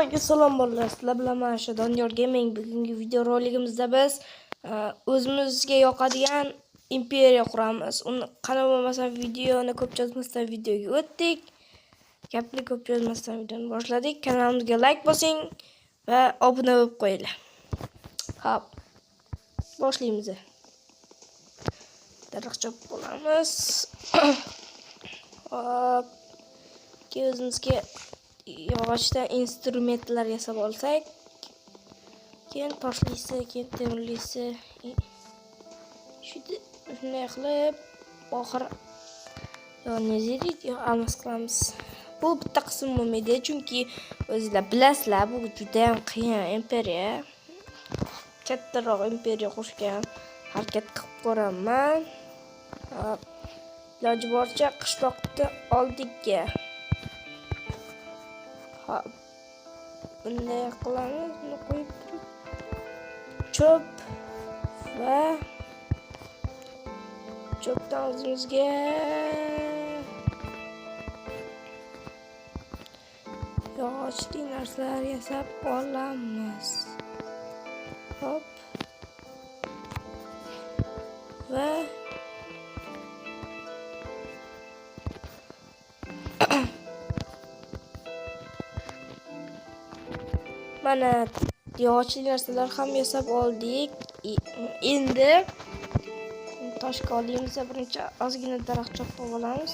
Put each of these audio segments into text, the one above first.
Hammaga salom bolalar. Sizlar bilan mana shu Doniyor Gaming. Bugungi video roligimizda biz o'zimizga yoqadigan imperiya quramiz. Uni qana bo'lmasa videoni ko'p yozmasdan videoga o'tdik. Gapni ko'p yozmasdan videoni boshladik. Kanalimizga like bosing va obuna bo'lib qo'yinglar. Hop. Boshlaymiz. Daraxtchop bo'lamiz. Hop. O'zimizga yog'ochdan instrumentlar yasab olsak, keyin toshlisi, keyin temirlisi, shunday qilib oxir yo almas qilamiz. Bu bitta qism bo'lmaydi, chunki o'zingizlar bilasizlar, bu juda ham qiyin imperiya. Kattaroq imperiya qurishga harakat qilib ko'raman. Iloji boricha qishloqni oldikka. Hop. Bunday qilamiz, buni qo'yib turib cho'p va cho'pdan o'zimizga yog'ochli narsalar yasab olamiz. Hop. Va mana yog'ochli narsalar ham yasab oldik. Endi toshga olamiz. Birinchi ozgina daraxt chopib olamiz.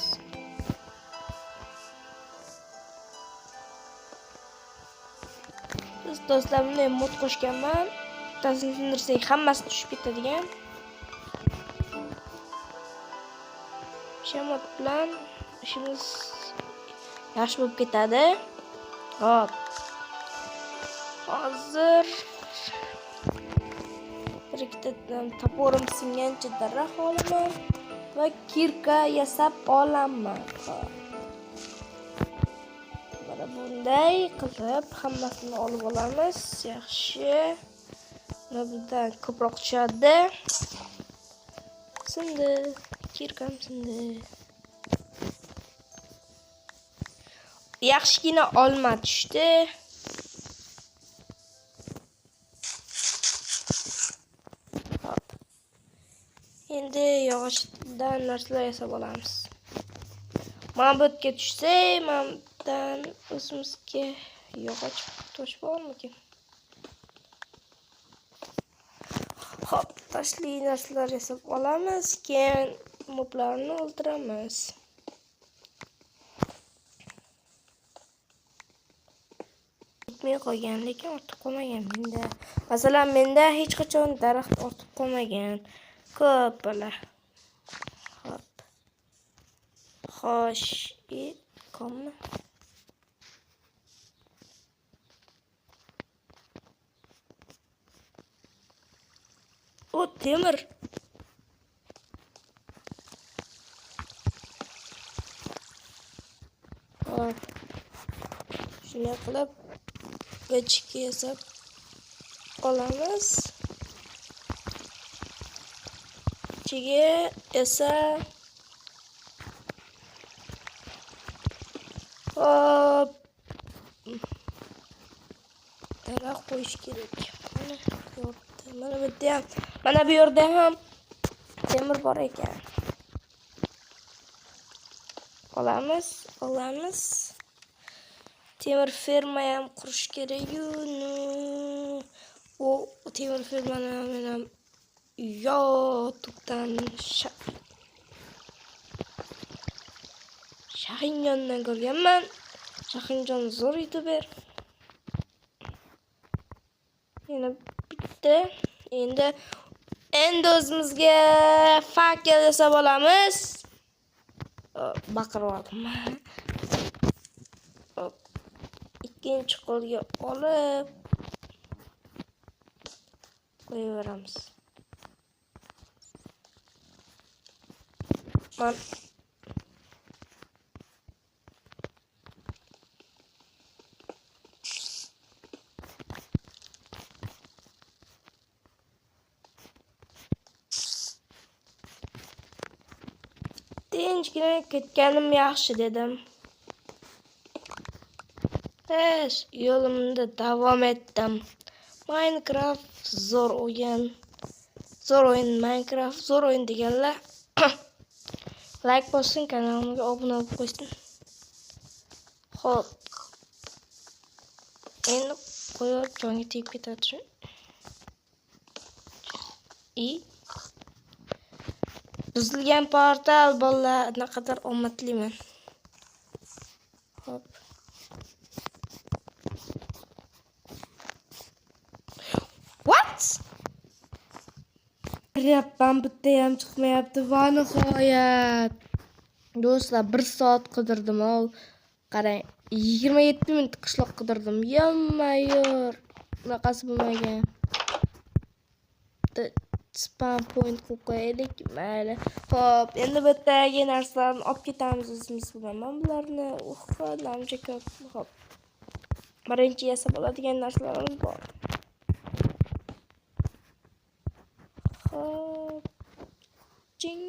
Biz do'stlar bunday mod qo'shganman. Bittasini sindirsak hammasi tushib ketadigan. Shamot bilan ishimiz yaxshi bo'lib ketadi. Hop. Hozir bir ikkita toporim singancha daraxt olaman va kirka yasab olaman. Mana bunday qilib hammasini olib olamiz. Yaxshi. Mana bundan ko'proq tushadi. Sindi, kirkam sindi. Yaxshigina olma tushdi. Endi yog'ochdan narsalar yasab olamiz. Mana bu yerga tushsa, mana bundan o'zimizga yog'och tosh bormikin? Hop, toshli narsalar yasab olamiz, keyin moblarni o'ldiramiz. Yetmay qolgan, lekin ortib qolmagan menda. Masalan, menda hech qachon daraxt ortib qolmagan. Ko'p bo'lar. Hop. Xo'sh, kommi? O temir. Hop. Shunday qilib ichiga yasab olamiz. Ichiga esa hop daraxt qo'yish kerak. Mana bu yerda ham, mana bu yerda ham temir bor ekan. Olamiz. Temir ferma ham qurish kerak-ku. O temir fermani men ham YouTube'dan Shahinjondan ko'rganman. Shahinjon zo'r youtuber. Yana bitta. Endi o'zimizga fakel yasab olamiz. Baqirib oldim. Ikkinchi qo'lga olib qo'yaveramiz. Tinchgina ketganim yaxshi dedim. yo'limda davom etdim. Minecraft zo'r o'yin. Zo'r o'yin Minecraft zo'r o'yin deganlar like bossing, kanalimga obuna bo'lib qo'ysin. Xo'p. Endi qo'yib jonga tegib ketadi. Buzilgan portal bolalar, naqadar omadliman. Hop. What? Kiryapman, bitta ham chiqmayapti. Va nihoyat. Do'stlar, 1 soat qidirdim. Qarang, 27 minut qishloq qidirdim. Yommayor. Bunaqasi bo'lmagan. Spam point qo'yib qo'yaylik. Mayli. Xo'p, endi bittagi narsalarni olib ketamiz o'zimiz bilan. Men bularni uxlamcha ko'p. Xo'p. Birinchi yasab oladigan narsalarimiz bor. Xo'p. Ching.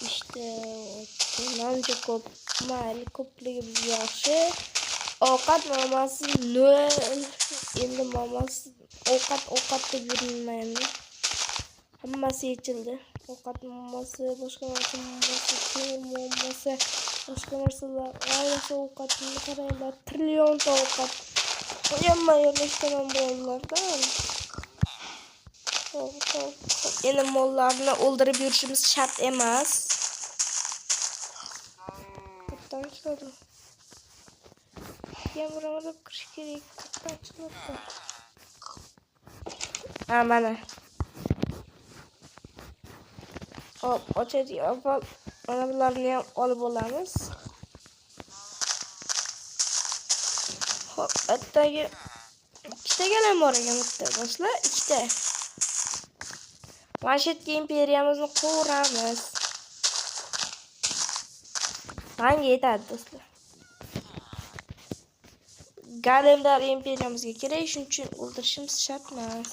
İşte namca ko'p, mayli ko'pligi bizga yaxshi. Ovqat mamasi 0. Endi mamasi ovqat deb yurmayman. Hammasi yechildi. Ovqat mamasi, boshqa narsa mamasi, boshqa narsalar, ayniqsa ovqatni qaranglar, trillionta ovqat. Yomma yo'lashdan bolalardan. Endi mollarni o'ldirib yurishimiz shart emas. Qatdan chiqadi. Yamramada kirish kerak. Qatdan chiqadi. Mana. Hop, ochaylik. Avval mana bularni ham olib olamiz. Hop, attagi ikkitagina bor ekan bitta do'stlar, ikkita. Mashetga imperiyamizni quramiz. Qancha yetadi do'stlar? Golemlar imperiyamizga kerak, shuning uchun o'ldirishimiz shart emas.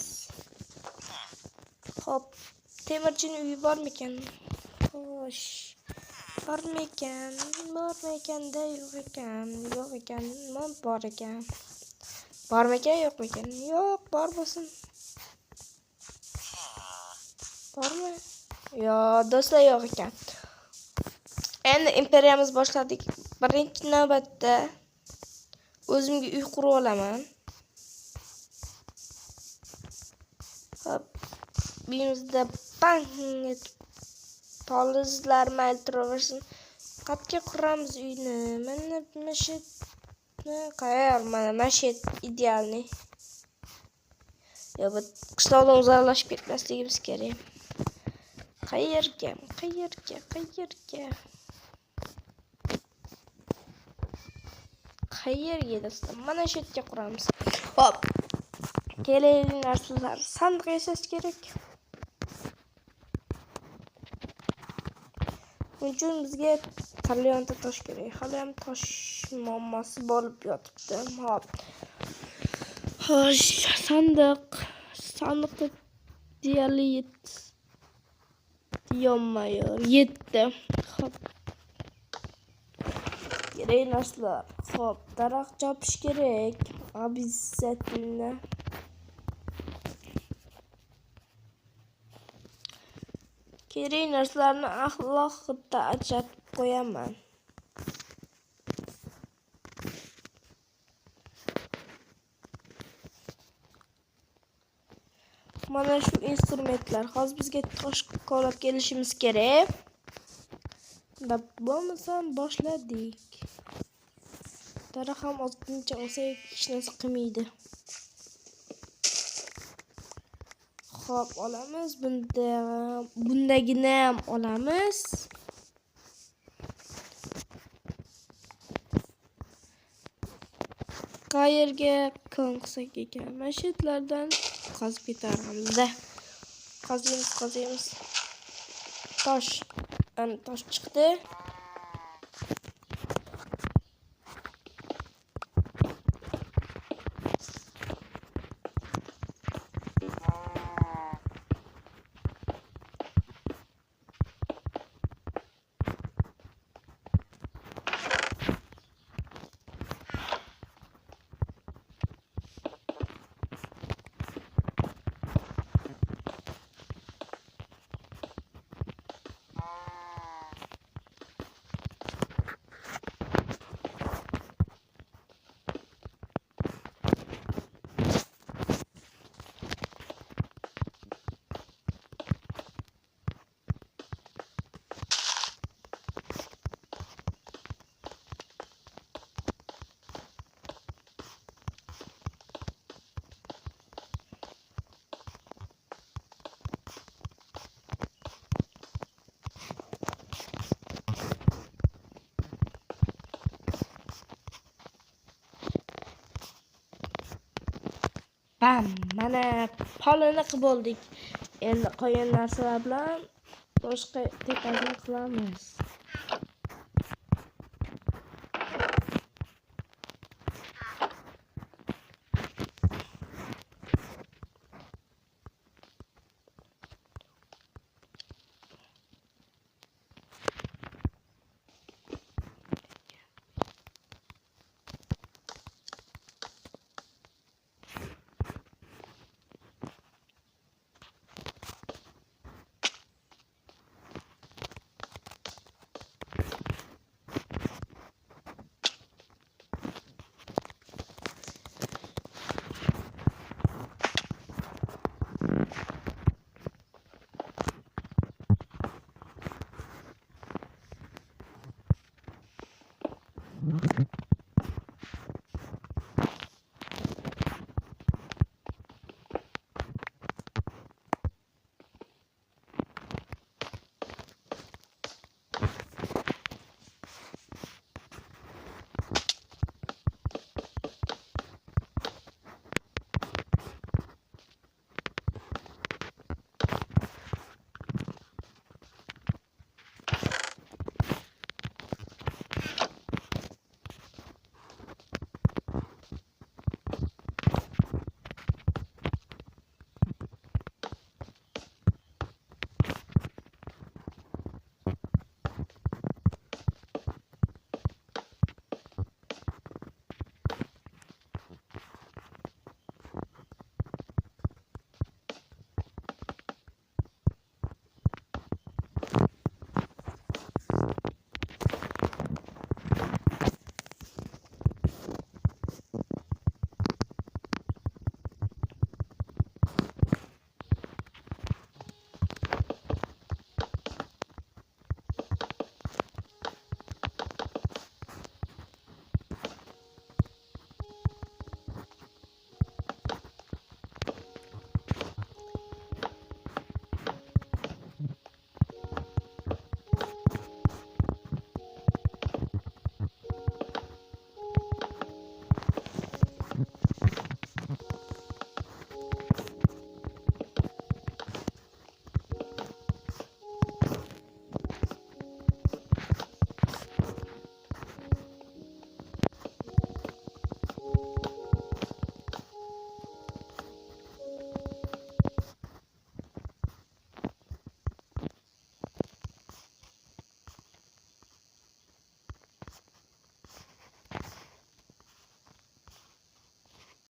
Hop, temirchini uyi bormikan? Xo'sh. Bormikan? Bormikanda yo'q ekan. Yo'q ekan, men bor ekan. Bormikan, yo'qmikan? Yo'q, bor bo'lsin. Bormi? Yo, do'stlar yo'q ekan. Endi imperiyamiz boshladik. Birinchi navbatda o'zimga uy qurib olaman. Hop, uyimizda bank polizlar mayli turaversin. Qatga quramiz uyni. Mana mashetni qayar, mana mashet idealniy. Yo, bu qishloqdan uzoqlashib ketmasligimiz kerak. Qayerga do'stlar, mana shu yerga quramiz. Hop, kerakli narsalar, sandiq yasash kerak. Buning uchun bizga trillionta tosh kerak. Hali ham tosh muammosi bo'lib yotibdi. Hop. Xo'sh, sandiqda deyarli 7. Hop. Kerak narsalar. Hop, daraxt chopish kerak. Обязательно. Kerak narsalarni alohida ajratib qo'yaman. Mana shu instrumentlar. Hozir bizga tosh olib kelishimiz kerak. Deb bo'lmasam boshladik. Daraxt ham ozgincha olsak hech narsa qilmaydi. Xo'p, olamiz. Bundagina ham olamiz. Qayerga qilsak ekan? Mashetlardan qazib ketarmiz. Qaziymiz. Tosh. Ana tosh chiqdi. Bam, mana polini qilib oldik. Endi qolgan narsalar bilan boshqa tekazini qilamiz.